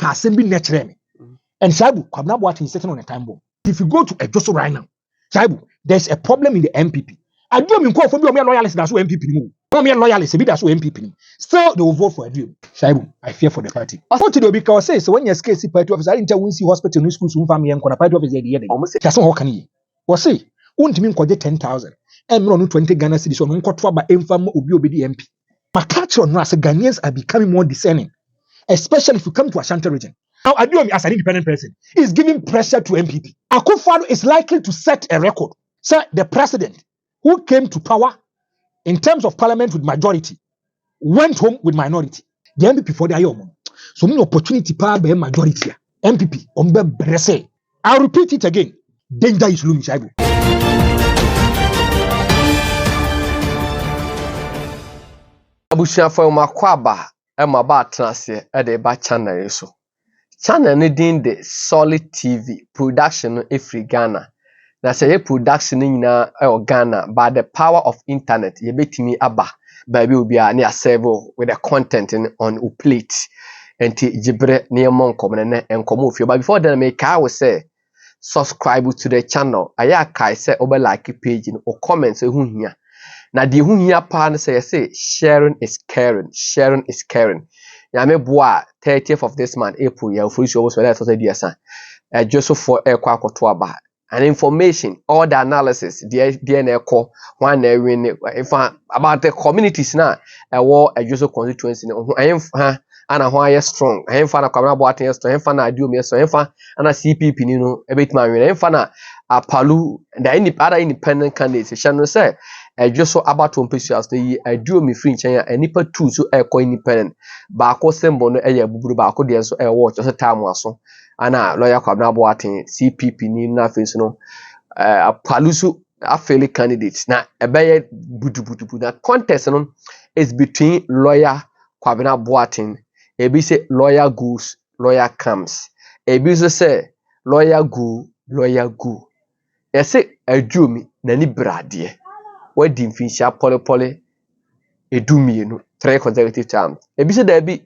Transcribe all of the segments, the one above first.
aka assembly naturally. And Shaibu, Kwabena Boateng is sitting on a time bomb. If you go to Ejoso right now, Shaibu, there's a problem in the MPP. I do mean call for me loyalists that's what MPP. No loyalists, that's what MPP. Still, they will vote for Adrium. Shaibu, I fear for the party. What to do because say so when you're scared, party officer, I didn't see hospital, no schools, family, and party officer. That's what can you? What say? Won't mean 10,000 and no 20 Ghana cities on Uncotra by Infam Obi MP. But catch on us, Ghanaians are becoming more discerning, especially if you come to Ashanti region. Now, Adiomi, as an independent person, is giving pressure to MPP. Akufo-Addo is likely to set a record. Sir, the president who came to power in terms of parliament with majority went home with minority. The MPP for the Ayomo. So, many opportunity power by majority. MPP, Ombe Brese. I'll repeat it again. Danger is looming, Shaibu. Abushia for Makwaba, Emma Batrase, at the back channel. So, channel needing the Solid TV production free Ghana. That's a production in Ghana by the power of internet. You bet me abba, baby will be near servo with the content on a plate. And Jibre near Moncommon and come off you. But before then, I will say, subscribe to the channel. I say over like a page or comments here. Now the who here partner say sharing is caring. Sharing is caring. Yame boa 30th of this month, April, ya free show was just for a quack. And information, all the analysis, the DNA call one win about the communities now. A war a usual constituency. I am and why strong. I am fan of Kwabena Boateng strong. I am fan of Adiomi strong. I am fan and a CPP, you know, a bit man. I am fan of Palu and the other independent candidates. Shannon say, I just saw about 2 pieces. The Adiomi free China and Nipa 2 so a independent. Bako Sembono a Buburu Bako the so a watch as a time was so. Ana lawyer Kwabena Boateng CPP ni na face no Palusu a fairly candidates na ebeye butu na contest no is between lawyer Kwabena Boateng ebi say lawyer goes lawyer comes ebi say lawyer go yese Adiomi na ni brade wadi mfinhia pole edumi no 3 consecutive times ebi say da bi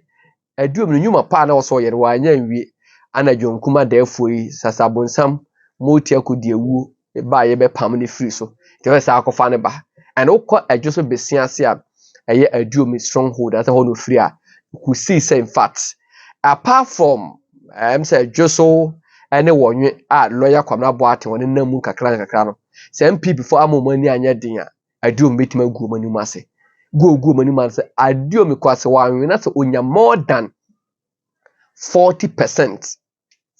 Adiomi no nyuma pa na wo so yere wa anya nwie ana jonkuma defo yi sasabonsam moti akodi ewu ba ye be pam ne free so te we sa akofa ne ba and ukọ adwoso besia se a eye Adiomi stronghold at ho no free a ku see say in fact apart from say adwoso ene wonwe a lawyer Kwabena Boateng won namu kakra no say MPP for amomani anya din a Adiomi betima gu mani mu ase gu mani mu ase Adiomi kwase wanwe na say onya more than 40%,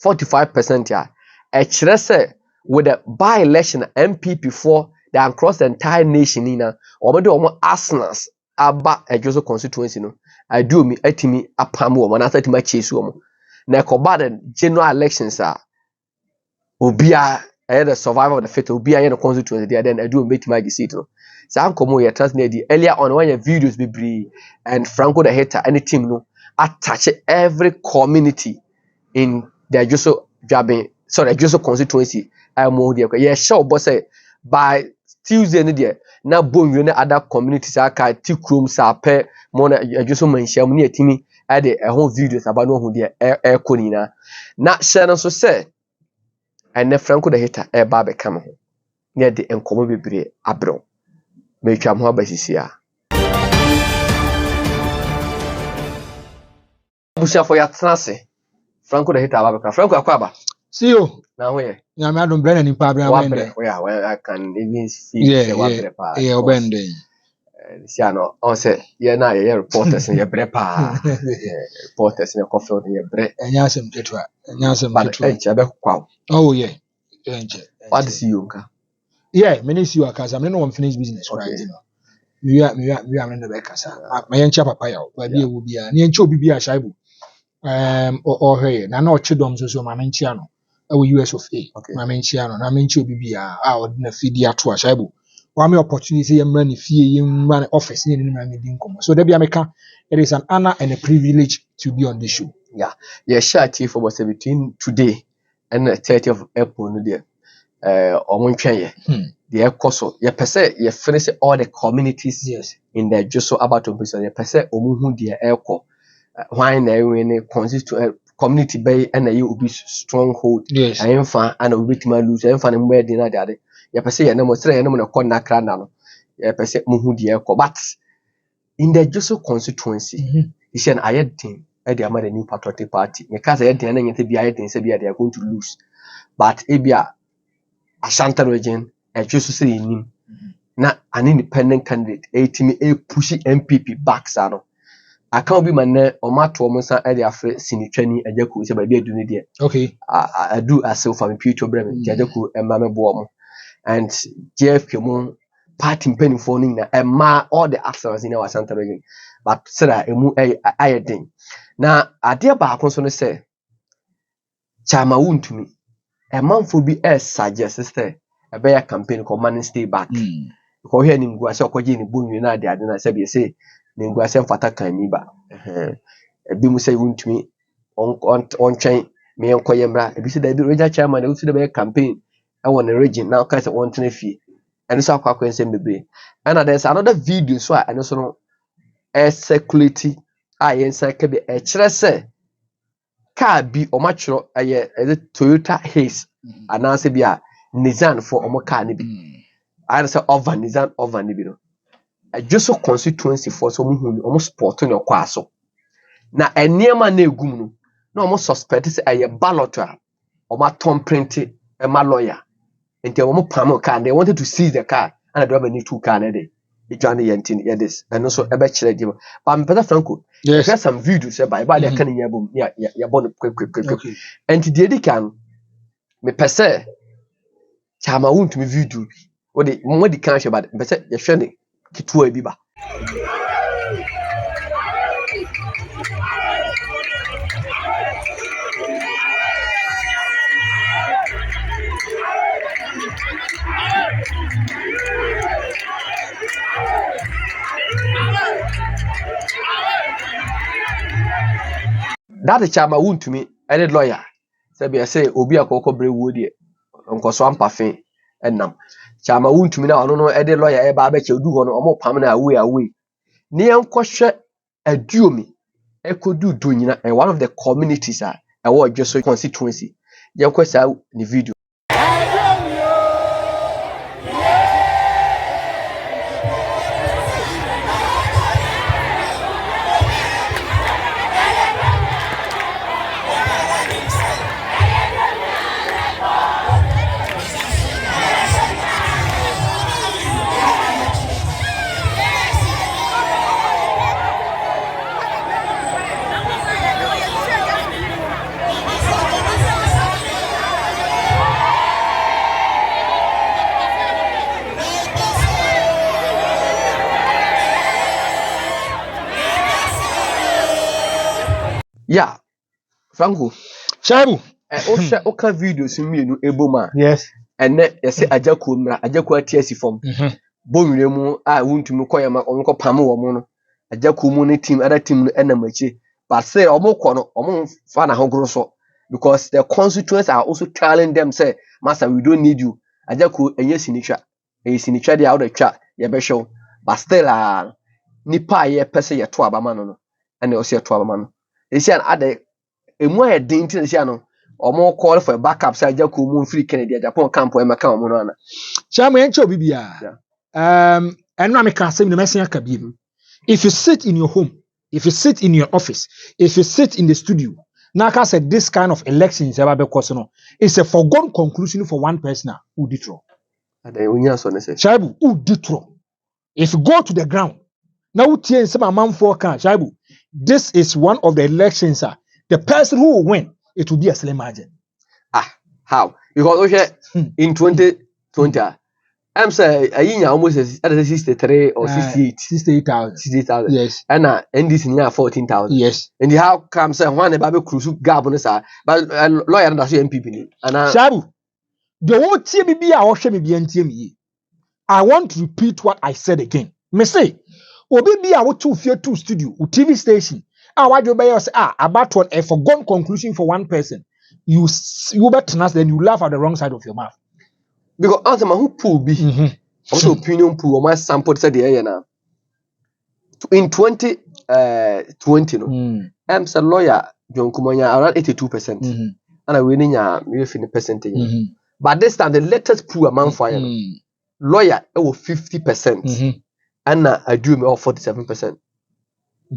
45% yeah. Say with the by-election MPP for they across the entire nation ina or do arsenals aba Ejoso constituency no Adiomi etimi apam wo na asa tima chase wo na koba the general elections are obia the survival of the fit obia in the constituency there then Adiomi betima gisit no sa ankomo ye transnet earlier on when your videos be bree and Franco the hater any team no attach every community in the Ejoso Ejoso constituency. I'm more there. Yeah, sure, but say by Tuesday, na bonyo na other communities aka tikrum sa pe mo na Ejoso manhia mu ne atimi ade ehon videos about no hu de ekoni na share no so say ene Franco the hater e ba be kam ho ne de enkomo bebre abro me twa mo abasisia Busha for your transe. Franco the hater ababa. Franco akwaba. See you. Now where? Yeah, I don't blend any problem. Yeah, well, I can even see yeah, obende. Siano, on say, yeah, now you're reporters in your brepa. Reporters in your coffee in your bread. And yasem tetra. And yasem tetra. Oh, yeah. What is you? Yeah, many see you because I'm not unfinished business, right? You are in the back, sir. My young chap, but you will be a near Chobi Shaibu. Or hey, na no chidom so my menchiano. US of A. My menchiano, na menchi obi out na fidi ato Shaibu. One opportunity yam run if you run office in my income. So there be America. It is an honor and a privilege to be on this show. Yeah, sure, Chief about between today and the 30th of April, no dear. The Ecoso, ye per se, ye finish all the communities in the Ejoso about to be so ye per se, Omuhu, dear Eco. Why na when consist to community bay and you be stronghold. Yes. I am fan and a bit my lose. I am fan and where dinner daddy. Ya per se, no more say, no more corner cranano. Ya per se, muhudia, but in the Joso constituency, he said, I had thing. They are a new patriotic party. Because I had the ending to be I think they are going to lose. But Ebia Ashanti region, I just say in him. Na an independent candidate, a pushy MPP back sano. I can't be my name or my Thomas and afraid Sinitrani and Jaku is a baby doing it. Okay. I do as self from Puto Bremen, Jaku and Mama Boom. And Jeff Kimon, party penny phoning and ma all the actors in our Santa region. But said I think. Now, I dear back on say, Chama wound to me. A month will be as suggest a bear campaign commanding stay back. Ko here nimguase okoje ni bonwi na ade ade na se be say nimguase mfata kan ni ba ebi mu say wuntumi on twen me enkoye mra ebi se da bi regional chairman e wusu da be campaign e won the region now ka say won tena fie eno so akwa ensem bebre and there's another video so eno so no circulate yensa ka be kire se car bi o ma chiro eye Toyota Haze anase bi a Nissan for omo car ni bi I say over Nizan over Nibino. I just so constituency for some who almost sport on your quaso. Now a near man ne gumno. No almost suspect is a balloter or my tom printed and my lawyer. Until one pamo car, they wanted to seize the car and I drive a new 2 car a day. It Johnny Yentin, yeah, this and also a bachelor. But I'm better Franco. Yes, there's some videos by the canning your boom. Yeah, born quick. And to the can me per se. Chama won't me video. What the can't about it, but you're showing Kitua Biba. That is Chama wound to me, any lawyer. Sabi I say, Obia Coco Brewood, Uncle Swampafin, and Nam. Chama wound to me now, I don't know, any lawyer, a barber, you do one or more permanent away. Near question a duomi, a could do doing and one of the communities are a word just so constituency. Your question, the video. Yeah, Franco. Shabu. Osha oka videos mienu eboma. Yes. And then you say Ajaku mra, Ajaku atiasi form. Bonwire mu a wuntumi koye ma onko pam wo mu no. Ajaku mu ne team other team no enamachi. But say omoko no omo fa na hogro so because the constituents are also telling them say, "Master, we don't need you." Ajaku enye sinitwa. Sinitwa dey out the twa ye be hwe. But still nipa ye pese ye to abama no. And also ye to abama no. They say other emu a din tin say no omo call for a backup say Ajaku mu free Kennedy Japan camp e maka omo no ana Chama enche obi bia enu ameka asem no mesia ka biem. If you sit in your home, if you sit in your office, if you sit in the studio, Naka said this kind of elections it's a foregone conclusion for one person who detro. Shaibu who detro. If you go to the ground, now some man for can Shaibu. This is one of the elections, sir. The person who will win, it will be a slim margin. How? Because in 2020, I'm saying almost 63 or 68. 68,000. 68,000. Yes. And this is 14,000. Yes. And how comes one about cruise gabonesa, but lawyer and MPP. And Shabu, the whole TMB I watch me be I want to repeat what I said again. Me say, Obi I want to fear two studio, TV station. I want you by say about what a foregone conclusion for one person. You better us, then you laugh at the wrong side of your mouth. Because answer who pool be also opinion pool or my sample said the air now. In 2020 no. I'm a lawyer John Kumanya around 82%. And I winning a percentage. But this time the latest pool amount for lawyer 50%. And I do me 47%.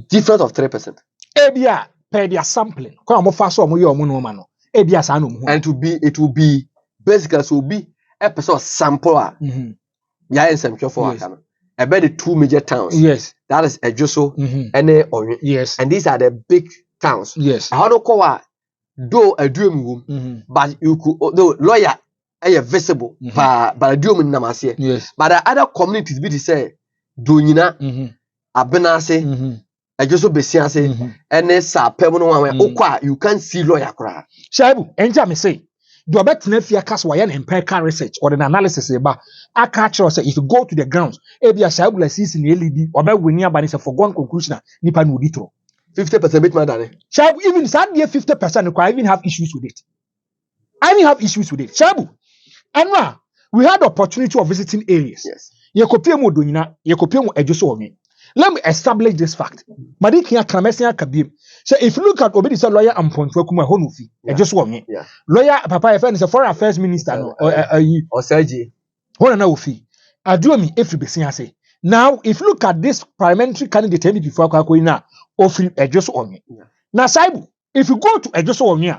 Difference of 3%. Ebia per their sampling. Come on, fast or you no man. Ebia sanu. And it will be basically so be episode sample. Yeah, in some for about the 2 major towns. Yes. That is Ejoso and Orin. Yes. And these are the big towns. Yes. How do call do a dream room, but you could though lawyer visible but a dream in Namasia. Yes. But the other communities be to say Dunina Abenase Ejoso Besiase and Nessa Pemono you can't see lawyer cry. Shaibu, enja me say. Do a better if you cast why empirical research or an analysis about I catch us if you go to the grounds, ebia Shaibu sees in LED or by winning about is a foregone conclusion, Nipa no ditro. 50% bit more than it. Shaibu, even sadly 50%, I even have issues with it. Shaibu, and now we had the opportunity of visiting areas. Yes. Yekopia Donina, Yekopia Ejoso me. Let me establish this fact. Madikia Kramesia Kabim. So if you look at Obedisa lawyer and Pontwekuma Honufi, Ejoso me. Lawyer Papa FN is a foreign affairs minister or Sergi. One and Ofi. Aduomi if you be say. Now, if you look at this parliamentary candidate before Kakoina, Ofi Ejoso me. Now, Saibu, if you go to Ejoso me,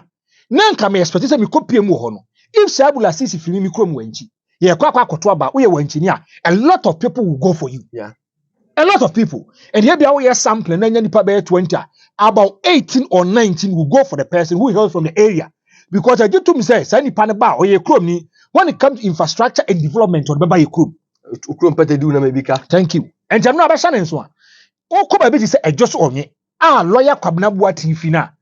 Nanka may expect me copy mu hono. If Saibu la sisi filimi krom wenchi, ye kwa kotoa ba uye wenchinia, a lot of people will go for you. Yeah. A lot of people. And here be our sampling, and then you 20, about 18 or 19 will go for the person who hails from the area. Because I get to me say, Sani Panaba or ye kromni, when it comes to infrastructure and development or baba ye krom. Thank you. And Jamna Bashan and so on. O come a say just on me. Lawyer Kwabnabua Tifina.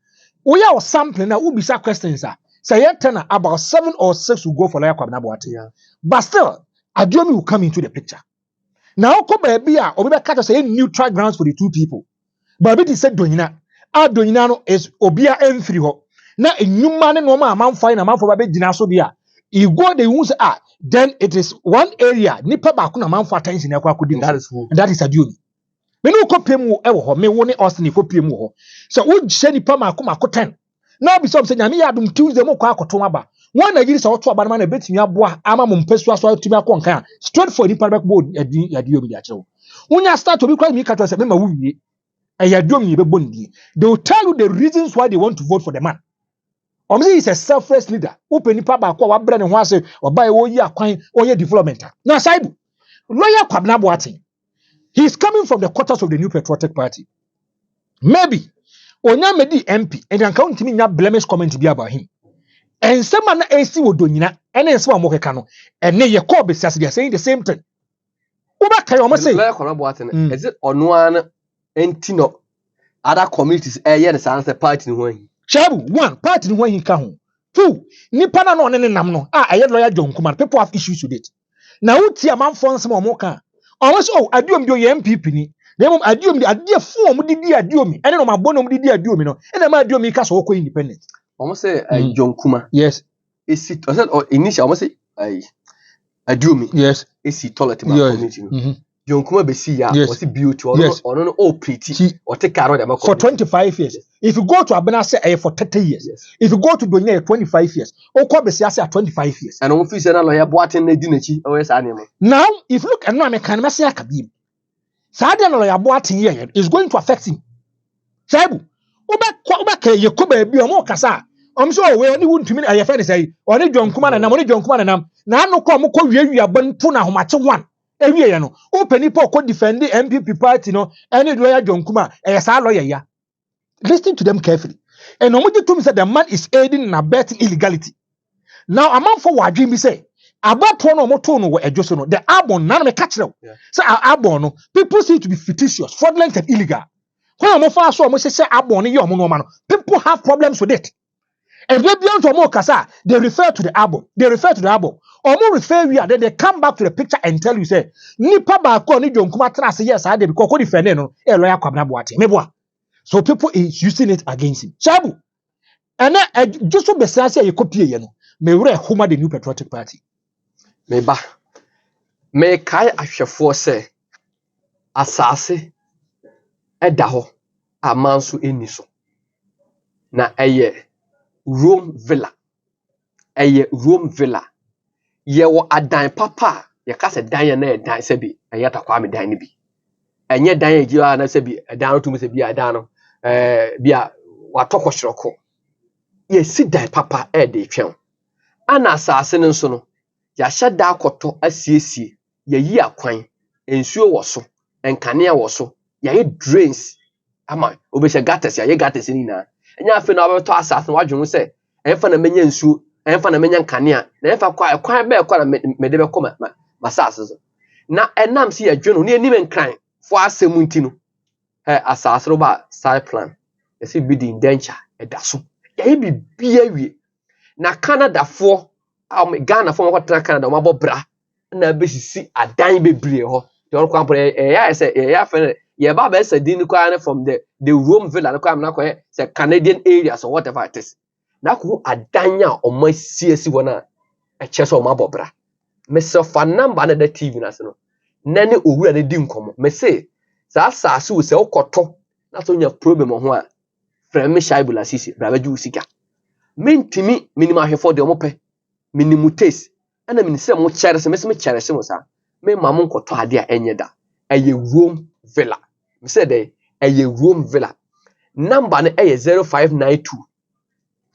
We are sampling now, who be sa questions. Say about 7 or 6 will go for lawyer Kwabnabua. But still, Adiomi will come into the picture. Now, Kobabia, or maybe catch say neutral grounds for the two people. But it is said Donina. Our Doninano is Obia M3. Now, a new man and woman amount fine amount for Baby Dinasobia. You go the wounds are, then it is one area, Nipa Bakuna amount for times in Aqua. That is who. And that is Adiomi. Me no copy mu ewo me woni Austin copy mu ho. So wo gye Nipa makoma ko 10. Now be some say nyame yadum Tuesday mo kwa akoto aba. One na yiri so to aba na ma betimi aboa ama mo mpesu aso atumi akonkan straight for Nipa back board yadi obi dia kyewo. Unya start to be quite me catch say me ma wuwie. Ayadom ye be bondi. They will tell you the reasons why they want to vote for the man. Omzi is a selfless leader. Open Nipa ba kwa wabre ne ho ase oba e wo yi akwan oye development. Na Saibu. Lawyer Kwabena Boateng. He is coming from the quarters of the New Patriotic Party. Maybe Onyamedi MP and can count me blemish comment be about him. And some man AC wo donina and then some more kano and ne ye call be saying the same thing. Uba can almost say is it on one entino other communities the answer party when Shabu one party when he can. Two nipa na no ne nam no lawyer John Kuman people have issues with it. Now uti a man for some more can. Almost Adiom do MPP ni. Them Adiom the idea form did the Adiomi. And then my bonum did the Adiomi no. And then my Adiomi cast oko independent. Almost say John Kuma. Yes. Is it or initial almost say Adiomi. Yes. Is it toilet community. John Kuma be see ya was it beauty or no oh pretty or take care of them for 25 years. If you go to Abena say for 30 years. Yes. If you go to Donya 25 years. Oko be say 25 years. And on office na lawyer Boateng na dinachi always animal. Now, if you look at no American Masia Kabim, Sadia lawyer Boateng here is going to affect him. Saibu, Oba ye koba bi omo kasa. So we only want to mean I friend say, only John Kuman and only John Kuman and na no ko mo ko wi ban pu na homache one. Ewie ye no. Open people ko defend the MPP party no, any lawyer John Kuman, sa lawyer ya. Listen to them carefully. And Omoji told me that the man is aiding and abetting illegality. Now, a man for what dream say about one or more tone or Ejoso no, the Arbon, none of me catch them. So Arbon, no, people seem to be fictitious, fraudulent, and illegal. When I'm far so much say Arbon, you man, people have problems with it. And they beyond to more Kasa, they refer to the Arbon. Or more refer we are, then they come back to the picture and tell you, say, Nipa ba ko ni John Kumatra say yes, I did because defend no, lawyer Kwabena Boateng. Meboa. So people is using it against him. Shabu. And just so besides you copy you know, me re homa the New Patriotic Party. Me ba. Me kai ahwefo se asase eda ho amanso eni so. na Rome Villa. Rome Villa. Ye wo adan papa ye ka se dan ye na dan se bi ta kwa me dan ni bi. Enye dan ye jiwa na se bi dan to me se bi adan no bia wa tokọ shiroko. Ye si dan papa de twen. Ana asase no nso no ya hyeda akoto asiesie ye yi akwan ensuo wo so enkanea wo so ye drains ama obehye gutters ya ye gutters ni na enya afi na obeto asase no wadwon se enfa na menya nsuo enfa na menya nkanea na enfa kwa kwan be kwa na mede be kọ masase so na enam si ye dweno ne enim nkran fo asem nti no asase ro ba side plan ye si bi di indenture edaso ye bi bia wie na Canada fo Ghana fo makọtara Canada o mabọ bra na be sisi adan bebre ho de or kwampo ya say ya fe ye ba be say din kwa from the Rome Villa kwa na kwa say Canadian areas or whatever it is na ko adan a o ma siesi wona e che so o mabọ bra me se fa number na da TV na se no na ne owura na di nkomo me say sa asase wo se okoto na so nya problem ho a frame shaibula sisi bra ba ju sika mentimi minima hwefo de omope minimu taste ana minisem mo chere se mesem chere se mo sa me mamu nkoto ade a enye da eye Rome Villa me say dey eye Rome Villa number ne eye 0592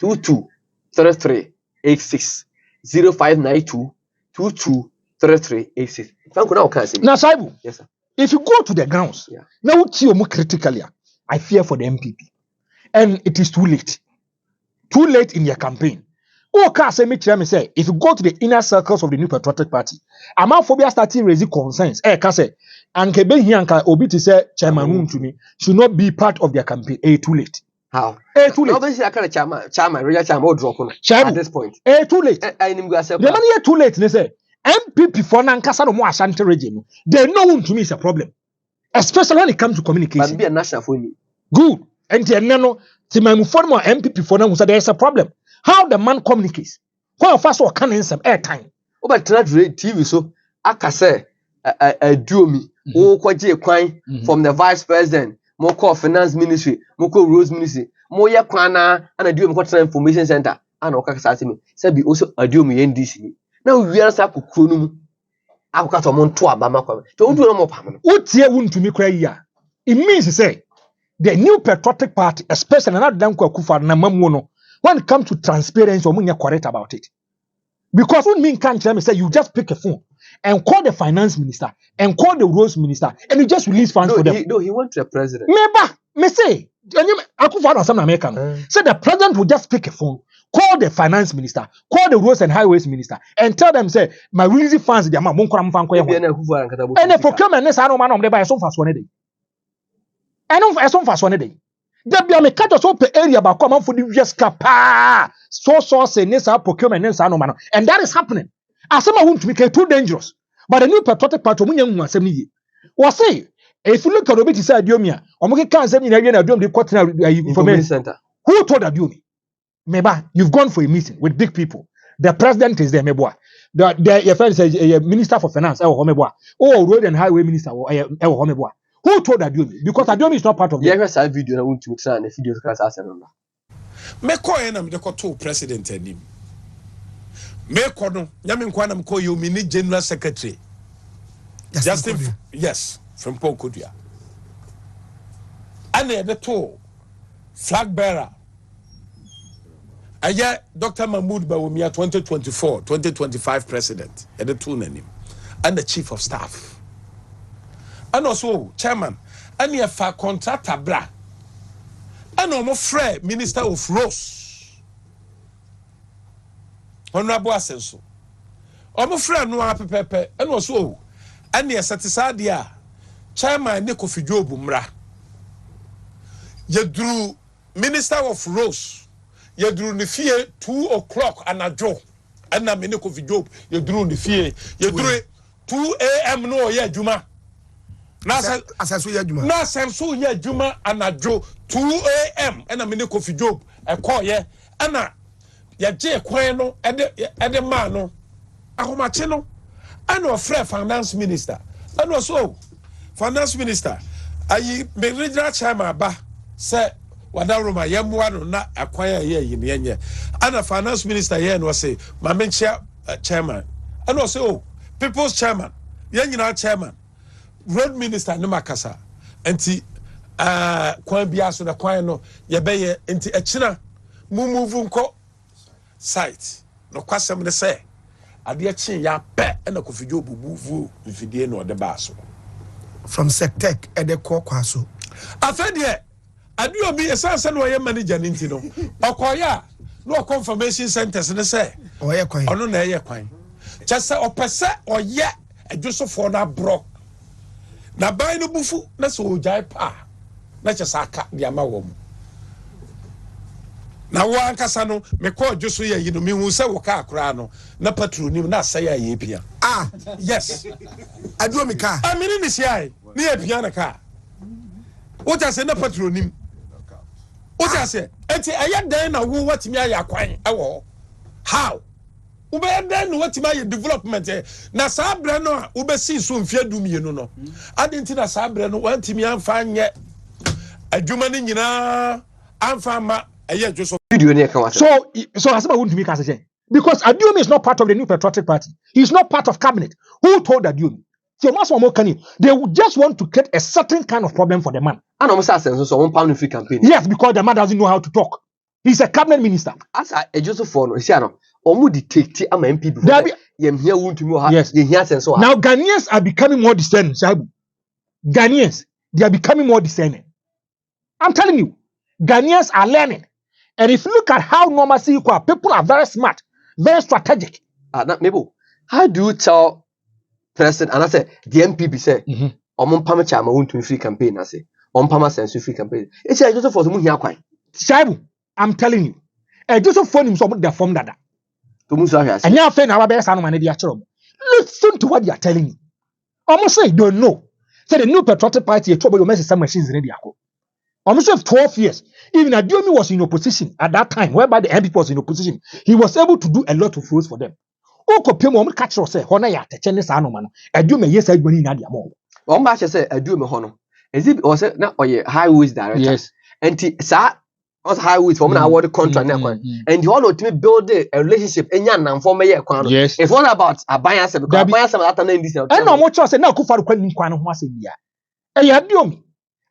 223386 0592 223386 thank you now can say Now, Saibu, yes sir. If you go to the grounds, now critically, I fear for the MPP. And it is too late. Too late in your campaign. Oh, can say me say if you go to the inner circles of the New Patriotic Party, Amophobia starting raising concerns. Can say and Kebe Hianka Obi to say Chairman to me should not be part of their campaign. Too late. How? Too late. Obviously, I can't chairman, real chairman, drop on at this point. Too late. I need to say the money too late. They say MPP for Nankasa no more Ashanti region. They know whom to me is a problem, especially when it comes to communication. But be a national phone. Good. And then no, to my former MPP for now, there is a problem. How the man communicates. How fast or can some airtime? Oh, but TV so I can say do me. Oh, kwaje kwan from the vice president, mo call finance ministry, mo call roads ministry, mo ya kwana and do me call information center. And okay, say me. Say be also do me NDC. Now we are sa kokro no. Akukata mo nto abama kwa. To do no mo pam no. Utie wuntumi kra yi a. It means say the New Patriotic Party, especially not Danko Akufo na mamuno, when it comes to transparency, we are correct about it. Because what mean can't tell me say you just pick a phone and call the finance minister and call the roads minister and you just release funds for them. He went to the president. Me say, Akufo na some American. Say the president will just pick a phone, call the finance minister, call the roads and highways minister, and tell them say my release funds the amount monkora mfanko ya. And the procurement ne sa no man dey buy so fast one day. And I don't fast one day. There be a me catch us up area about come for the yes capa so say nessa procurement nessa no man. And that is happening. As some want to make it too dangerous. But the New Patriotic Party munyan hu asem ni. Was say if you look at Obi say Adiomia, omo kan asem ni na Adiom the quarter information center. Who told Adiomi? Meba, you've gone for a meeting with big people. The president is there, Meboa. Your friend says Minister for Finance, Meboa. Oh, Road and Highway Minister, Meboa. Who told Adiomi? Because Adiomi is not part of it. Yeah, I video. I want to try and video class as number. Me call enam de to president anim. Me call no, nyame nkwa nam call you mini general secretary. Justin, yes, from Pokudia. And the to flag bearer. Aya Dr. Mahmoud Bawumia 2024-2025 president at the two name and the chief of staff. And also chairman and ye fa contractor bra. And no friend minister of roads. Honorable Asenso. Omo friend no apepepe and also and ye satisfied dia chairman ne Kofi Job mra. Ye drew minister of roads. Ye drew ni fie 2 o'clock anajo. And na me ne Kofi Job ye drew ni fie. Ye drew 2 a.m. no ye juma. Na asenso ye juma anajo 2 a.m. and a minute Kofi Job a call ye ana ya je kwan no ede man no ahomache no ana ofre finance minister ana also finance minister ayi me regional chairman ba say wada roma yemwa no na akwan a ye yi ne yenye ana finance minister ye no say ma menchia chairman and also oh people's chairman ye nyina chairman road minister ne makasa enti kwan bia so na kwan no ye beye enti echina move nko site no kwasem ne say ade echi ya pe na kofidwo bubuvu mfidie no de ba so from sectec ede kwaso afedie ade obi esanse no ye manager ninti no okoya no confirmation centers ne say oye kwan ono na ye kwan chese opese oye adwosofo na bro na ban no bufu na so ojai pa na chese aka dia ma wo mu na wo ankasa no me ko adwoso ye yi no me hu se wo ka akra no na patronim na asaya ye pia yes aduo mi ka amini ni siai ni ye pia na ka o ta se na patronim o ta se enti aye dan na wo watimi aye akwan ewo how ube den no watimi aye development na sabre no ube si so mfia dumienu no adenti na sabre no wantimi amfa nye adwuma ni nyina amfa ma aye adwoso video near come So Asaba wouldn't be Kasajen. Because Adiomi is not part of the New Patriotic Party. He's not part of cabinet. Who told Adiomi? So they would just want to create a certain kind of problem for the man. and almost as so one pound free campaign. Yes, because the man doesn't know how to talk. He's a cabinet minister. As I just for no, see, no, omu dictate am MP before. Yem here won't to know. Yes, so. Now Ghanaians are becoming more discerning. Shabu. Ghanaians, they are becoming more discerning. I'm telling you, Ghanaians are learning. And if you look at how normalcy people are very smart, very strategic. Maybe how do you tell president and I say the MPP say pama chama won't to free campaign I say pama sense free campaign. It's just for some here kwai. Shabu, I'm telling you. Just for him some the form that. To musa here. And you friend our best man dey achoro. Listen to what they are telling you. Almost say don't know. Say the New Patriotic Party a trouble your message some machines ready ako. Almost 12 years. Even Adiomi was in opposition at that time, whereby the MPP was in opposition. He was able to do a lot of roles for them. Okopemo catch us say, "Hona ya techene sa no man." Adiomi yes money na dia mo. One match say Adiomi hono. Is it also na oye highways director? Yes. And sa was highways for me award contract na kwan. And the one to build a relationship enya nam for me kwan. Yes. It's all about abayase because abayase that na this. And no more say na Akufo-Addo kwan kwan ho asem bia. Adiomi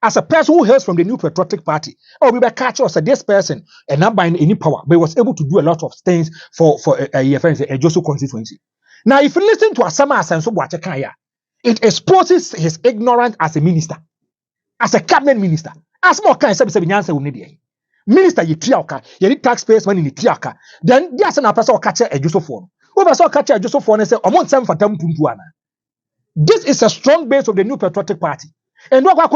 as a person who hails from the New Patriotic Party, we were catch us this person and not by any power, but he was able to do a lot of things for a Joso constituency. Now, if you listen to Asama Asenso Boachekaya, it exposes his ignorance as a minister, as a cabinet minister. As more kind of minister, you triaka, you need taxpayers money in the triaka. Then there's an person catch a Joso phone. Over so catch a Joso phone and say, this is a strong base of the New Patriotic Party. And what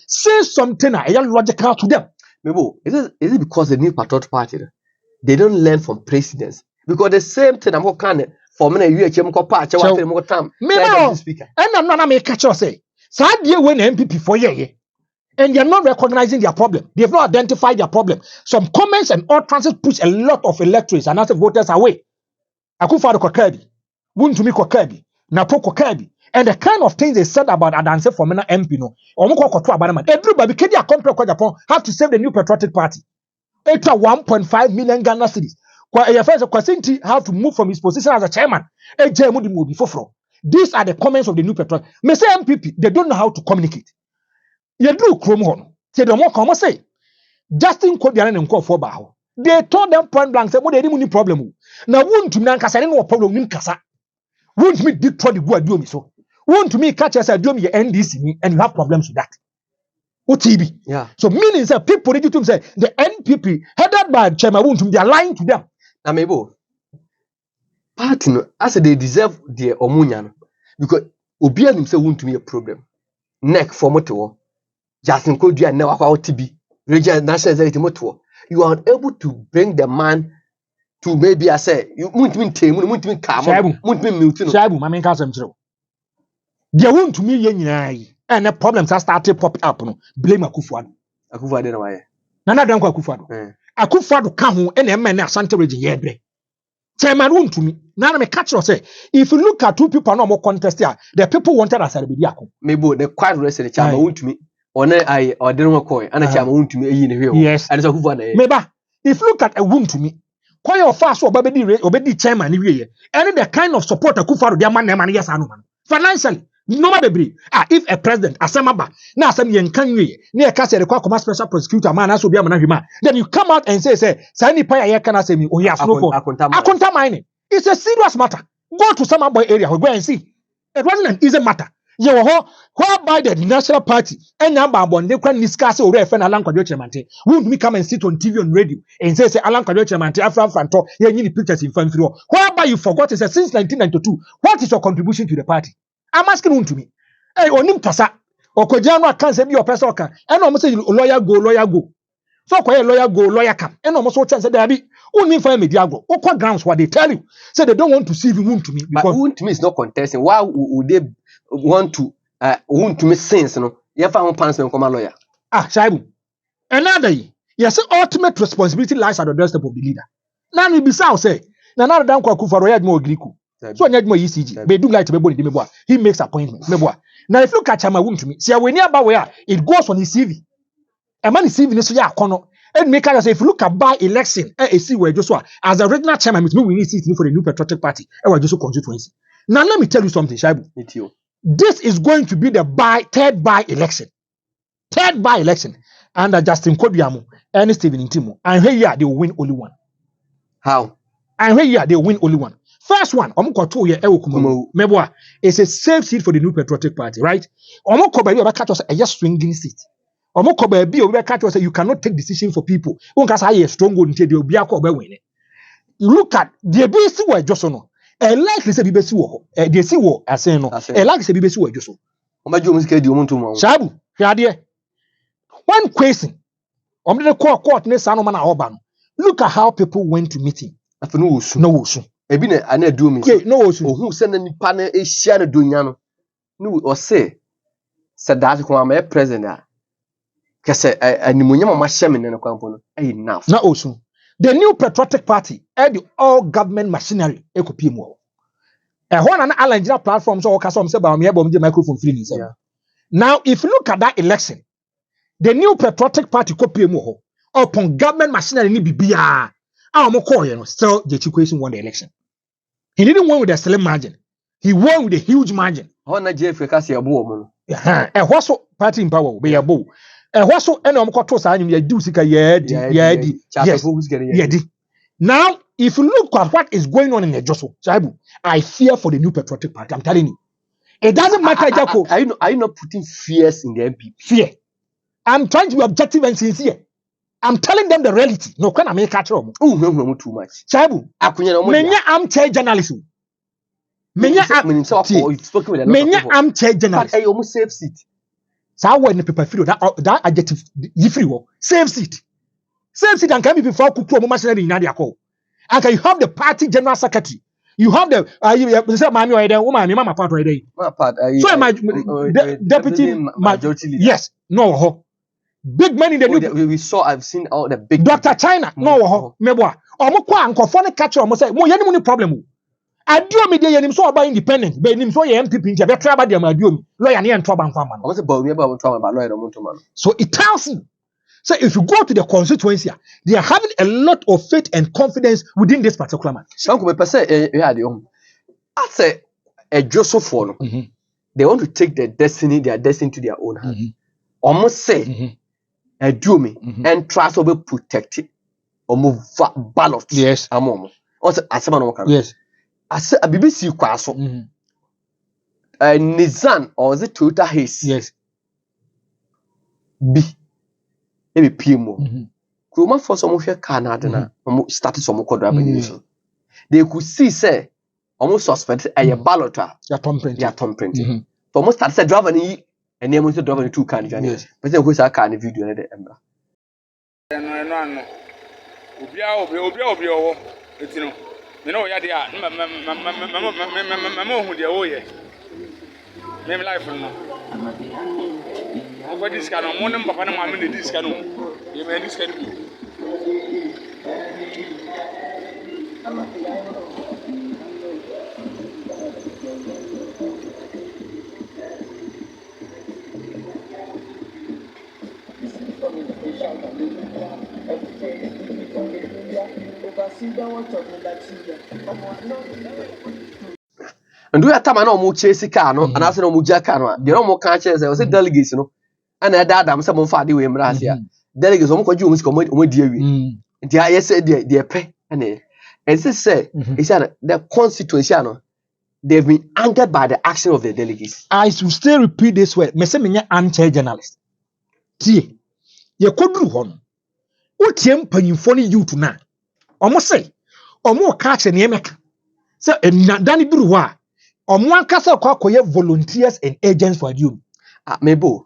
say something logical to them. Maybe is it because the New Patriotic Party they don't learn from presidents? Because the same thing I'm kind of for me UHM ko patch more time. And I'm not make catch say. Sadly when MPP for ye. And they're not recognizing their problem. They have not identified their problem. Some comments and utterances push a lot of electorates and other voters away. Akufo-Addo Kokabi, Wuntumi Kokabi, Napo Kokabi. And the kind of things they said about Adanse Fomena MP, no, everybody have to save the New Patriotic Party. It's 1.5 million Ghana cedis. Kwasinti have to move from his position as a chairman. These are the comments of the New Patriotic. Me say MPP, they don't know how to communicate. You do Chrome say the more common say. Justin Kodian and call for Baho. They told them point blank, say, what they didn't problem. Now, wouldn't to Nankasa, no problem in Kasa. Won't me did try to go do me so. Want to me catch us at doing your NDC and you have problems with that. OTB. Yeah. So meaning that people need to say the NPP headed by Chairman Wuntum, they are lying to them. Now maybe party as they deserve their omunian because Obian himself won't be a problem. Neck for motor. Justin Kodia never about TB. Regional National Executive Motor. You are able to bring the man to maybe I say you won't mean tame, won't mean calm, won't mean mutin. Shabu, my main cousin. They want to me yen and the problems are started popping up. No, blame Akufo-Addo. Akufo-Addo na why? Nana don't Akufo-Addo. Akufo-Addo come home and a man Asante region yebre. Chairman won't to me. Nana me catch or say if you look at two people no more contest here, the people wanted as a bidiako. Maybe the quite rest the chairman won't to me. one I or didn't call and I want to me in here. Yes. And so who Maybe if you look at a wound to me, quite your fast or baby chairman, and the kind of support a Kufaro, their man, yes, man. Financially, no baby. If a president, a samaba, now some young can near Cassia, the special prosecutor, man, as will be a man, then you come out and say, Sani Paya can I say me, oh, yes, no, I contamine. It's a serious matter. Go to some boy area, go and see. It wasn't an easy matter. You whereby the National Party and number one, they can discuss or refer Alan Kwadwo Chemante. Won't me come and sit on TV on radio and say Alan Kwadwo Chemante, Afran Fanto, you need pictures in front of whereby you forgot is since 1992. What is your contribution to the party? I'm asking to me. Hey, onim tasa. Okojano can say your person can. And almost say lawyer go. So quiet lawyer go, lawyer come. And almost what chance there be. Only for media go. What grounds what they tell you? Say they don't want to see the wound to me. But wound to me is not contesting. Why would they want to me sense, you know? You have found punishment come a lawyer. Shaibu. Another yes, ultimate responsibility lies at the doorstep of the leader. Now we be say, now down kwa kufa royal mo griku. So nyad mo ECG. Be do like to be born in he makes appointments. Now if you catch him wound to me, see when near where it goes on his CV. A man is CV is ya kono. And make us say if you look at by election, see where Joshua as the regional chairman with me we need seat for the new patriotic party. Joshua constituency. Now let me tell you something, Shaibu. This is going to be the third by election. Third by election under Justin Kobiamu and Stephen Intimo. And here they will win only one. How? And here they will win only one. First one, Mebwa is a safe seat for the new patriotic party, right? A swinging seat. You cannot take decision for people. Look at the basic way just no. A likely say bibesi wo. They see wo asen no. A likely say bibesi wo just so. Shabu, here one question. The court ne sano man oban. Look at how people went to meeting. No. Ebi na ana do me. No. Ohun se na nipa na ehia na donya no. No o say that ko am president. Kese animonyam ma hye me ne kwampo no. Enough. Na osu. The new patriotic party and the all government machinery ekopie mu. Ehona na Nigeria platform so okasa say ba me ebom the microphone free ni say. Now if you look at that election, the new patriotic party kopie mu ho upon government machinery ni bibia. Still the equation won the election. He didn't win with a slim margin. He won with a huge margin. How Jeff kasi abo mo. What party in power be abo. What so any to say you do sika yedi. Now if you look at what is going on in the Joso, I fear for the new patriotic party. I'm telling you. It doesn't matter, Jaco. Are you not putting fears in the MP? Fear. I'm trying to be objective and sincere. I'm telling them the reality. No, can I make catch them? No, too much. Shaibu, many armchair journalism. Many armchair journalism. I almost safe seat. So when the people feel that adjective, you free safe seat. Safe seat and can be before Kuku machinery in Nadia call. And can you have the party general secretary? You have the Mami or the woman, Mama part or day. So my deputy majority leader. Yes, no. Big men in the new. I've seen all the big. Dr. China, no, meboa. Omokwa ankofone catch omo say, mo yeni mu problem. Adio me dey yenim so oba independent, be nim so ye MPP ntia be try ba dem adio me. Lawyer ne ento ba nfa ma no. Say ba we ba ento ba lawyer mo ento ma no. So it tells you. So if you go to the constituency, they are having a lot of faith and confidence within this particular man. Sanko me pese e ade o. I say a Joseph no. They want to take their destiny to their own hand. Almost say do me and trust will be protected or move ballot. Yes. Also, asema no kan. Yes. As a BBC kwaso. Nissan or the Toyota Haze. Yes. B. Ebi PMO. Kuma for some of your Canada na started some code so. They could see say almost suspected a ballot. Ya tom print. So almost started driver ni and then we to drive two can journey. But then we say can video na the emra. No. Obi owo etino. Me no ya dia mama hu dia wo ye. Me life no. Over this can no mo papa na mama na this can no. Ye me this can be. And we are time no more chase car no, and I said no more jack car. The no more catches. I was a delegates, no, and I dad am some far the way Mrazia. Delegates almost got you come with dear. The I said, dear pay, and as they say, he said the constituency, they've been angered by the action of the delegates. I should still repeat this way. Me say me anti-journalist. Tie, ye kodru hon. Utiem panyimfo ne youth na. Omo say, omo ka che ne emeka. Say dani duru ho a, omo ankasa kwa koye volunteers and agents for you. Mebo.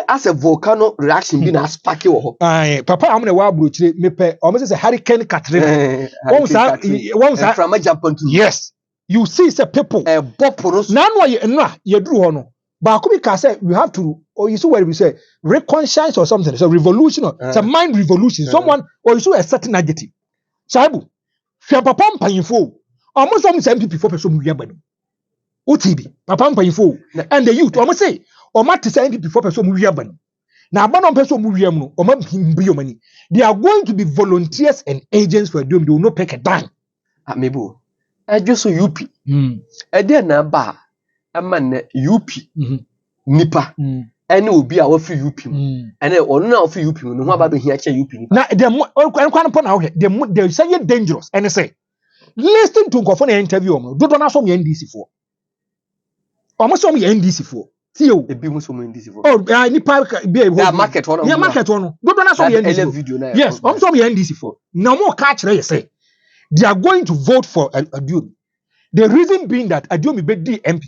As a volcano reaction been as sparky wo. Papa am na wa brochire me pe omo say hurricane Katrina. One from a Japan to. Yes. You see say people na no ye duru ho no. But I can say we have to, or you see what we say, reconcile or something. So revolution, it's a mind revolution. Someone, or you see a certain adjective. Saibu, Papa Painfo, almost some MPP for person we have OTB, Papa Painfo, and the youth, almost say, or Matt say MPP for person we have now, one person we have or money. They are going to be volunteers and agents for doing, they will not take a dime. Maybe I just saw UP. I did not buy. Man UP nipa ene obi a wo fi UP ene onu na wo fi UP no ho aba be hia che UP nipa na dem kwan po na wo they say dangerous and say listen to nkofo na interview om dodo na so me NDC for omo so me NDC for ti o ebi mu so me NDC for nipa be e market one yeah market one dodo na so me NDC yes omo so me NDC for na mo ka kire ye say they are going to vote for Aduomi. The reason being that Aduomi be the MP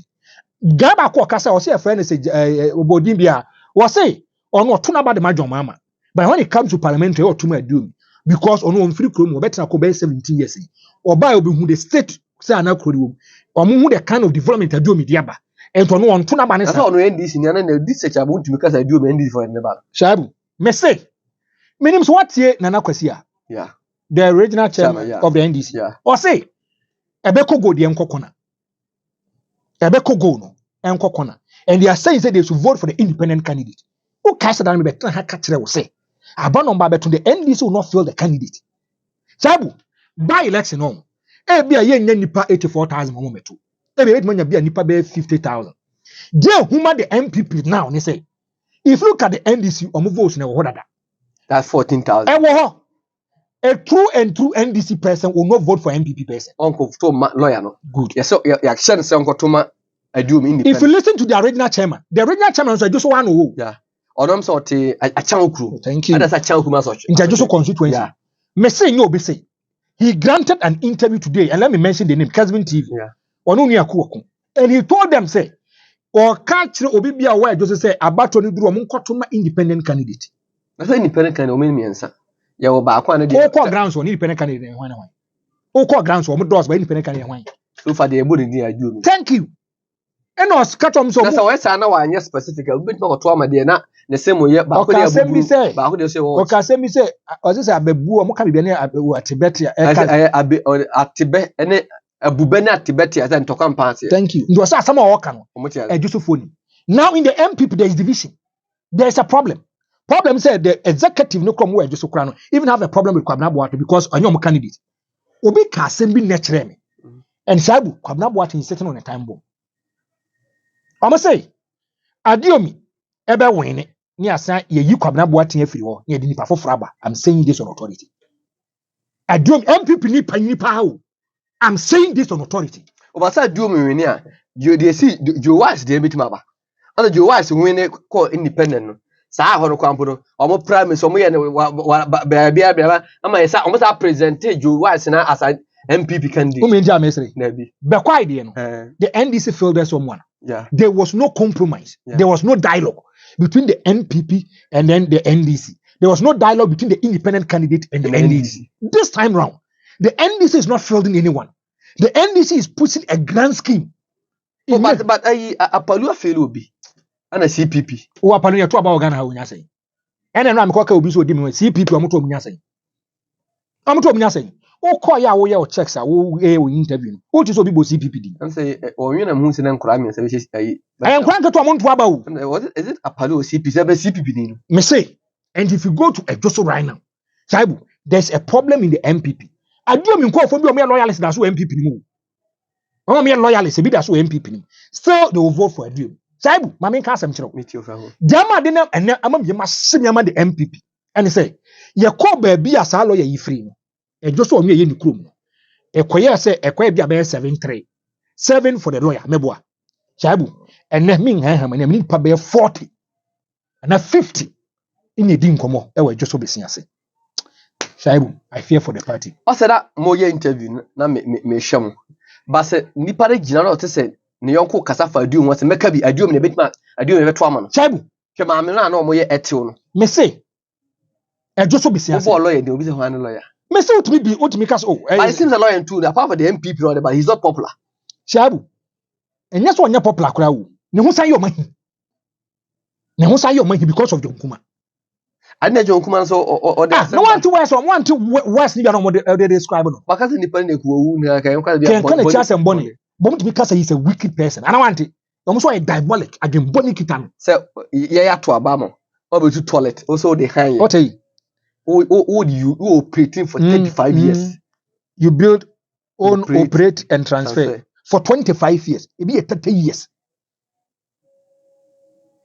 Gaba ko kasa o say a friend say obodin bia o say ono to na ba de madwon mama but when it comes to parliamentary o to ma Aduomi because ono on free krom o betina ko be 17 years o ba obi hu the state say anakori wo omo hu the kind of development Aduomi dia ba ento no on to na ba ne sa ono NDC ni na this search about to because Aduomi NDC for never shabu me say menim so watie Nana Kwasi a yeah the original chairman of the NDC o say ebeko go de enkokona ebeko go no enkokona and they are saying that they should vote for the independent candidate who cast down me better ha katre wo say aba number beto the NDC will not fill the candidate sabu by election on e bia ye nya nipa 84,000 mo meto e bia nya bia nipa be 50,000 je huma the MPP now they say if you look at the NDC or vote na wo dada that's 14,000 e wo ho a true NDC person will not vote for MPP person. Uncle to lawyer no. Good. Yes, so you say Uncle Toma Aduomi independent. If you listen to the original chairman is just one who. Yeah. Odom sort a channel crew. Thank you. And that's a channel crew such. In just constituency. Yeah. Me say no be say. He granted an interview today and let me mention the name Casvin TV. Yeah. Onuni akuoko. And he told them say or catch obi bia where just say abato ni duru omo independent candidate. That's independent candidate o me answer. Yeah, well, back one day. All grounds on independent candidate. All grounds on doors by independent candidate. So far, they are good in Aduomi. Thank you. And us cut on so. That's why I know I specific. A bit more to my DNA. The same way, but okay, say me say. Okay, say me say. Or this abebu. Omo kabi bene at Tibet. At Tibet. Ene abubene at Tibet. As in Tokam Party. Thank you. You say some more work no. Jusufoni. Now in the MPP there is division. There is a problem. Problem said the executive no come where just no even have a problem with Kwabena Boateng because anyom candidate. Obi ka sembi natural me. And Sabu Kwabena Boateng is sitting on a time bomb. I'ma say Aduomi ebe win ni asan ye yi Kwabena Boateng afiri ho ni nipa foforo aba. I'm saying this on authority. Aduomi MPP nipa how. I'm saying this on authority. Obasa Aduomi win ya. You see Joe Wise dey meet maba. And Joe Wise win call independent no. Sa hono kwampo no omo prime so mo ye bia ama yesa omo sa present Joe Wise na as MPP candidate. Who mean Jamesri? Na bi. Be kwa idea no. The NDC failed there someone. Yeah. There was no compromise. Yeah. There was no dialogue between the NPP and then the NDC. There was no dialogue between the independent candidate and the NDC. This time round, the NDC is not fielding anyone. The NDC is pushing a grand scheme. Oh, but I Apalua fail be. And a CPP. Who are Paluya to about Ghana, how you say? And then I'm talking about CPP, I'm to Munyasay. I'm to Munyasay. Oh, call your checks, I will interview. What is Obibo CPPD? And say, or you know, Moon and crime and services. I am trying to amount to about. Is it Apalo CPP? CPP? Me say, and if you go to a Josso right now, Saibu, there's a problem in the MPP. I do mean call for me loyalists that's who MPP ni mo. Me loyalists be that's who MPP ni. Still they will vote for Adrium. Saibu, my main cast am chiro. Meet your friend. Jama de na ene amam ye masem yama the MPP. And say, ye call baby as a lawyer ye free no. E just so me ye ni krom no. E koye say e koye bia be 7-3. 7 for the lawyer meboa. Saibu, ene me nhan me ni pa be 40. And 50 in ye din komo e we just so besia say. Shaibu, I fear for the party. I said that more interview na me sham. But say nipa de gina no te say ne yonko kasa fa adu won say meka bi adu me betima adu me beto ama no. Shaibu, ke ma me na no mo ye etew no. me say e just so be say. Wo lawyer dey obi say one lawyer. Me say utimi cast oh. But it seems a lawyer too apart from the MPP no but he's not popular. Shaibu. Enya so onya popular kura wo. Ne ho san ye omahi. Ne ho san ye omahi because of John Kuma. I didn't John Kuma so or no want to worse ni bia no mo dey describe no. Because the nipa na ku na kan kwa bia. Can chance and bonny. But to be cast he's a wicked person. And I want it. Almost a diabolic again bonny kitan. Say yeah to abamo. Or be to toilet also the hang. What you you operating for 35 years. You build, own, operate and transfer for 25 years. It be 30 years.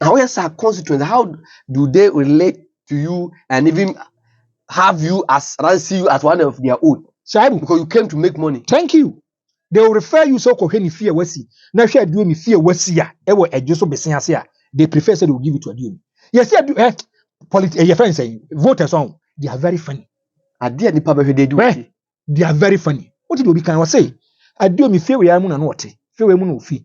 Now where's our constituents? How do they relate to you and even have you as rather see you as one of their own? Shaibu, because you came to make money. Thank you. They will refer you so called any fear wasi. Now share do me fear wasi ya. Ewo ejoso besia. They prefer say they will give it to you. Yes, yeah, do your friends saying voters on they are very funny. I dare nipa be they do. They are very funny. What did we can say? I do me fear we are na what? Fear we no fi.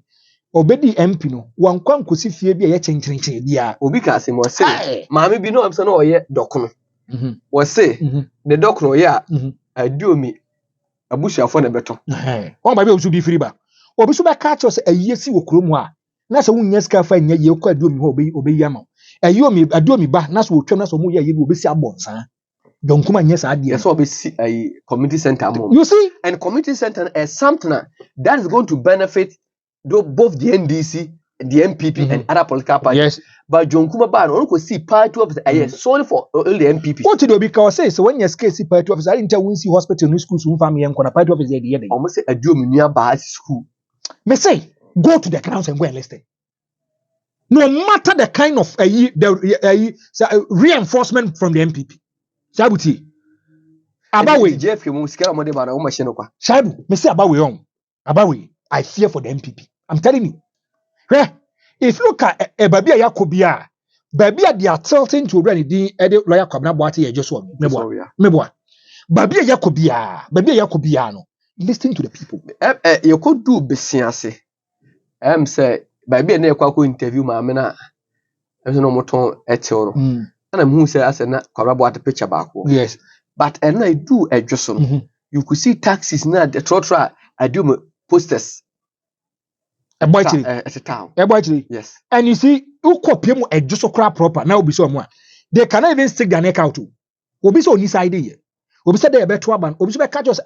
Obedi MP no wan kwan kosi fie bia ye chenchenchen bia obi ka se mo say maame bi no am say no oye dokono wo say the dokono ye a aduomi abusuafo na beto won ba bi osu bi firi ba obi so be ka cho say ayiye si wo kromu a na se wunya ska fa nya ye ko aduomi ho obi yama aduomi ba na so twem na so mu ye ye bi obi si abonsan John Kuma nya sa de so obi si community center mom. You see, and community center is something that is going to benefit both the NDC, the MPP, and other political parties. Yes. But John Kuma Ban only see party office solely for only the MPP. What did you because say so when you see party office, I didn't tell see hospital no schools family and party office there. Almost say a near bar school. Me say go to the council and go and listen. No matter the kind of reinforcement from the MPP. Shabuti. Abawe. Jeff, you must care more about a machine. Shabu, me say Abawe, I fear for the MPP. I'm telling you. If you look at a baby Yakobia, baby they are tilting to run the lawyer Kwabena Boate just one. Meboa. Baby Yakobia no. Listen to the people. You could do besiance. Say baby na ekwa interview ma me na eso no moton etero. And who say as na Kwabena Boate picture back. Yes. But and I do a just you could see taxis na the trotra I do posters. A boy at a town. Yes. And you see, you copy a just crap proper now be someone. They cannot even stick their neck out to. Obi so this idea. Obi said they better one. Obi so catch us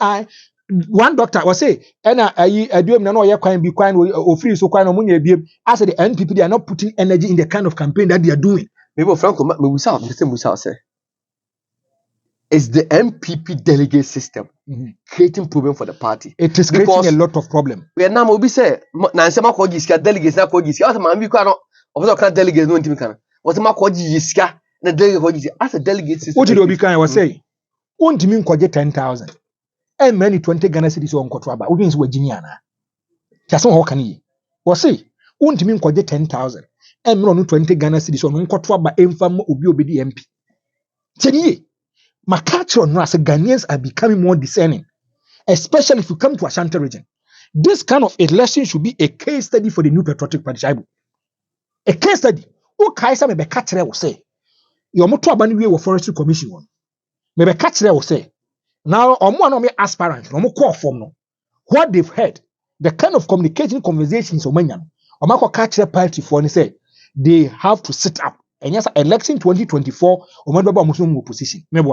one doctor was say, and I do no ya can be quite or free so quite no money. I said the NPP they are not putting energy in the kind of campaign that they are doing. Maybe Franco we saw the same we saw say. It's the MPP delegate system creating problem for the party. It is creating a lot of problem. We are now will be say Nansema Kojiska delegates na Kojiska. As a man, we can't delegates no intimate. What ma Kojiska na delegate Kojiska as a delegate system. What did Obi was say? Untimi Koje 10,000. And many 20 Ghana cities on Kotraba. Ubi is Virginiana. Jason Hawkani. Was say Untimi Koje 10,000. And no 20 Ghana cities on Kotraba Enfam Obi Obedi MP. Chenye. My culture as Ghanaians are becoming more discerning, especially if you come to Ashanti region. This kind of election should be a case study for the new patriotic party. A case study. Who Kaisa maybe catch will say, your motor abandoned way forestry commission one. Maybe catch will say, now one of me aspirants, no more call form no. What they've heard, the kind of communication conversations of Manyan, or Marco catch party for and say they have to sit up. And yes, election 2024, or Mandaba Muslim opposition. Maybe.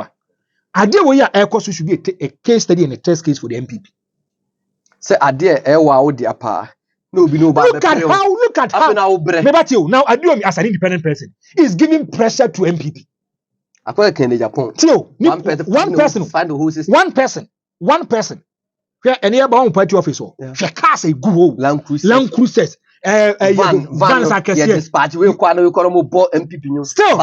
Idea where air course should be a case study and a test case for the MPP. Say idea wow dear pa. No be no bad. Look at how. Now I do as an independent person is giving pressure to MPP. According to Japan. Tio, One person find the whole system. One person. Where any about party officer. She cast a go. Land Cruises. Van yeah, dispatch we call MPP. Still,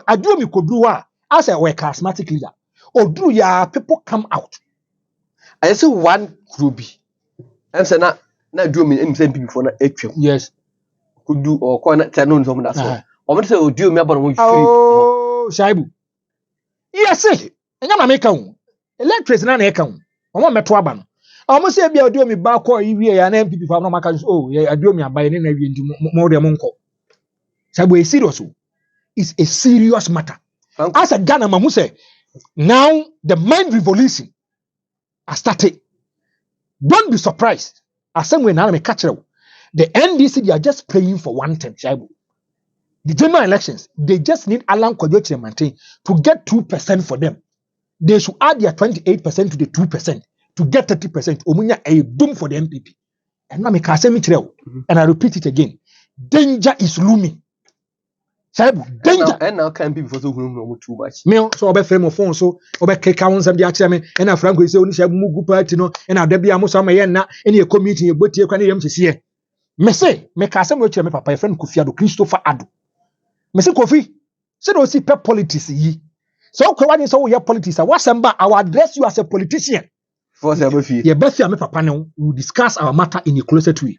I do me could do as a charismatic leader. Or do ya people come out? I say one group. I'm saying na do me MPP for na HM. Yes. Could do or corner tenon some that's all. Or say o do me about one free. Oh, Shaibu. Yes, say. Enya make am. Electric na na eka. Omo meto aba no. Omo say bia do me ba call iwie ya na MPP for no maka oh ya do me abaye na wie ndi mo de mo nko. Shaibu is serious. It's a serious matter. As a Ghana man who say now the mind revolution has started. Don't be surprised. As some way now me catch the NDC they are just praying for one thing, Shaibu. The general elections, they just need Alan Kojo maintain to get 2% for them. They should add their 28% to the 2% to get 30%. Omunya a doom for the MPP. And now me and I repeat it again. Danger is looming. Shaibu, danger. And now can people for so too much. Me so obe frame phone so obe keka won sam dia kire me and na Franco say oni Shaibu mugu party no and na da bia mo so ma ye na ene e committee e botie kwa na yem sese. Me say me ka sam no kire me papa e friend Kofi Ado Christopher Ado. Me say Kofi say do see pep politics yi. So ko wani so we politics what samba I will address you as a politician. For say Bafi. Ye Bafi me papa no we discuss our matter in a closer way.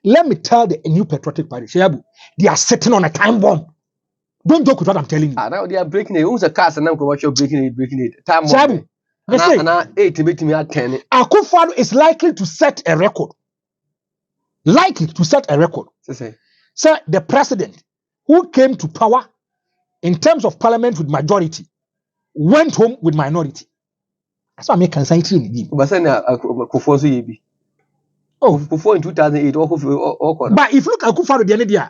Let me tell the new patriotic party Shaibu they are sitting on a time bomb. Don't joke with what I'm telling you. Now they are breaking it. Who's a cast and now watch you breaking it. Time Shaibu. And 8 to make me at 10. Akufo-Addo is likely to set a record. Likely to set a record. Sir, the president who came to power in terms of parliament with majority went home with minority. That's why I make anxiety in him. But then Akufo-Addo yebi. Oh, before in 2008, but if you look at Akufo-Addo the end there,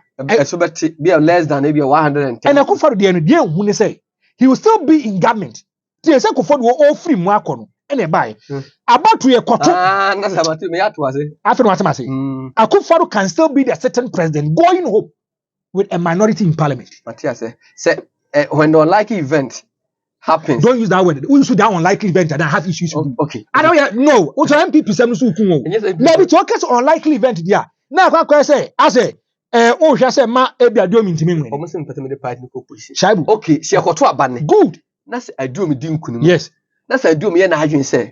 be less than maybe 110. And Akufo-Addo the end there, who say he will still be in government. They say Akufo-Addo all free mwako and a buy about to a quarter. That's about me. After what I say, Akufo-Addo can still be the certain president going home with a minority in parliament. Matthias say when the unlikely event happens. Don't use that word. We use that unlikely event and I have issues with. Okay. I don't know. What's your MPP? Maybe to okay unlikely event there. Now I say, oh, she say ma ebi adom intimi. Almost in the party position. Shaibu. Okay, she akoto abane. Good. That's I do me din kunu. Yes. That's I do me na hadwen say.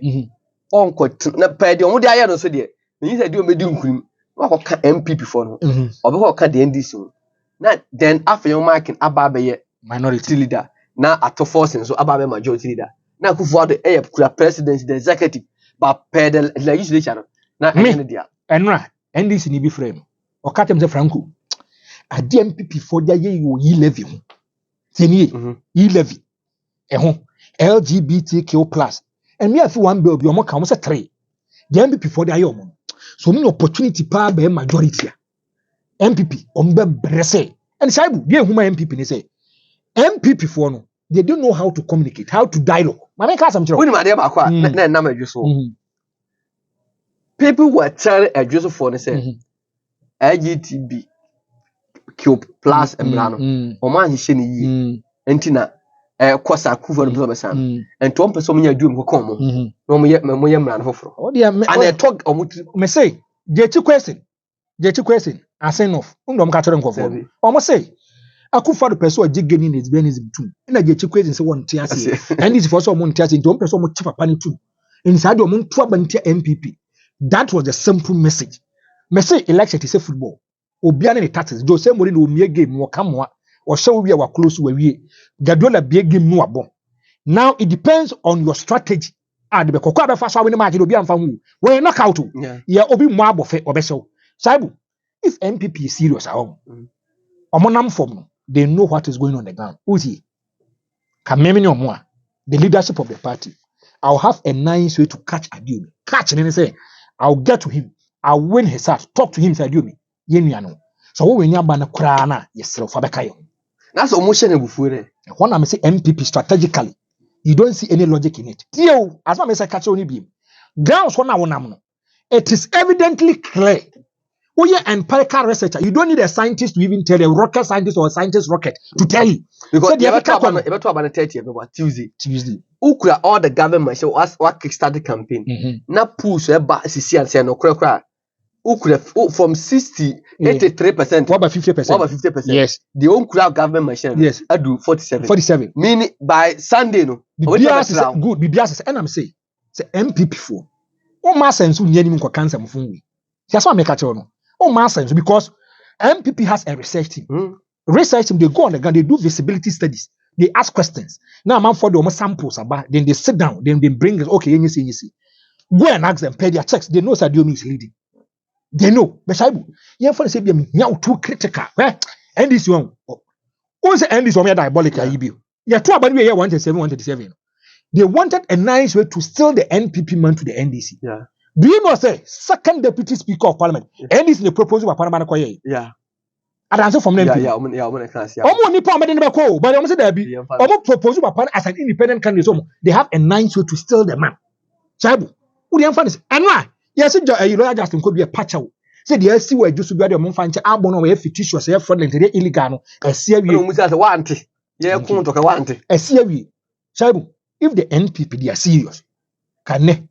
On kwot na pa de omo de aye no so de. Me say do me din kunu. Wa ko ka MPP for no. Obi ko ka the NDC. Na then after your marking aba be minority leader. Na ato forcing so aba be majority leader. Na Akufo-Addo kura president the executive but per the legislature na ene dia. Enra NDC ni bi frame. O ka tem se Franco. Ade MPP for dia ye yo yi levy ho. Teni yi levy. LGBTQ+. And me afi one bill bi omo ka mo se 3. The MPP for dia ye omo. So me opportunity pa be majority. MPP ombe brese. And Shaibu, dey huma MPP ni say MPP for no, they don't know how to communicate, how to dialogue. Mama ka sam chiro. When my dey ba kwa na madweso. People were telling a Joseph for say LGBTQ+ embrano. O man hye ni yi. Enti na kosa Akufo-Addo be sam. Enti on person nya du mo kom mo. No mo ye mrano foforo. O dia me and talk omuti me say, Jechi question. Asen of. Undom ka chiro nkofo. O mo say Akufo-Addo person ajigeni na ezbenism too. Na Jechi question say won tiase. And this for so mo tiase nti on person mo chifa pani too. Inside o mo nto abantia MPP. That was the simple message. Message election is a football. Obiane ne taxes. Do say mo no omie game no kamwa. Or show we are close to we. Gadola be game no abon. Now it depends on your strategy. Ah, the kokwa be fa so we na match obi amfa hu. We knock out. Yeah, obi mo abofe obeso. Saibu, if MPP is serious at home. Omonam form, they know what is going on the ground. Uzi. Kamemi omo. The leadership of the party. I'll have a nice way to catch Adiomi. Catch him and say, I'll get to him. I'll win his heart. Talk to him, say Adiomi. Yenyano. So when you ban a crana, yes, Fabakayo. That's emotion before. When I say MPP strategically, you don't see any logic in it. Yo, as long as I catch only beam. Grounds one. It is evidently clear. Oh yeah, empirical researcher. You don't need a scientist to even tell a rocket scientist or a scientist rocket to tell you. Because So you ever talk about 30 Tuesday. Ukura all the government show us what kickstart the campaign. Na push sisi and say no kra. Ukura from 83%. What about 50%? What about 50%? Yes. The own crowd government machine. Yes. I do 47. 47. Meaning by Sunday no. Bibias is good. Bibias is and I'm saying say MPP for. Oh my sense we need him cancer mfunwi. That's why I make a tell no. Oh my sense because MPP has a research team. Research team they go on the ground, they do visibility studies. They ask questions. Now, man, for the samples about, then they sit down, then they bring it. Okay, you see. Go and ask them, pay their checks. They know Sadiomi is leading. They know. But Shaibu, you have to say, you're too critical. And this one, who say, and this one, diabolical. You're too about the year 137. They wanted a nice way to steal the NPP man to the NDC. Yeah. Do you know, say, second deputy speaker of parliament, and this is the proposal of Parliament. Yeah. And answer from them. Yeah. But I'm saying that propose as an independent candidate. They have a nice way to steal the man. Chaibu, who the infant is? And why? Yes, you know, Justin could be a patch out. Say the SC where just to be the Monfanch Albon or fictitious, fraudulent, illegal, a serious. Yeah, come talk want a serious. Chaibu, if the NPP they are serious, can ne?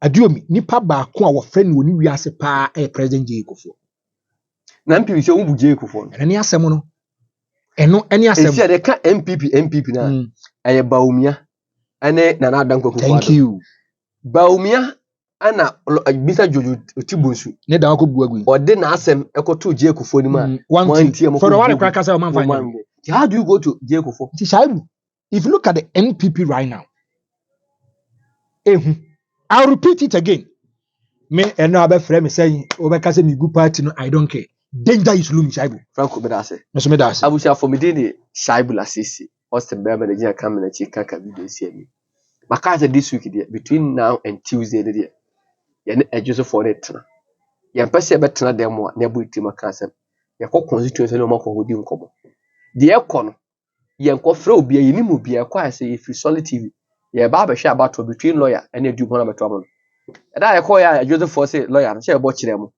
Adieu me, Nipa ba kwa our friend when we are a President Jacob. Na MPP se wo buje ekufo Eni asem no eni asem esi de ka MPP na eye baumia ene na na adan kwakufu thank you baumia ana bisa jojo otibonsu ne da akọ agu ode na asem ekoto je ekufo ni ma wanti for the one crack say man fanya how do you go to je ekufo if you look at the NPP right now I'll repeat it again me eno abefre me say obeka say me good party no I don't care. Danger is looming, Shaibu. Franco Bedase. Yes, Medase. Abusha for me did Shaibu Lasisi. Austin Beverly Nigeria coming and Chikaka video see me. Makaza this week between now and Tuesday the year. Ya Joseph for it. Ya mpese better them more nebu Timakasa. Ya constituency no more for who dim kobo. The aircon. Ya nkofre obi yini mu bia kwa say if you solid TV. Ya ba share battle between lawyer and a dupona betwamon. That I call ya Joseph for say lawyer, say about them.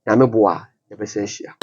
Na meboa, ya bese hia.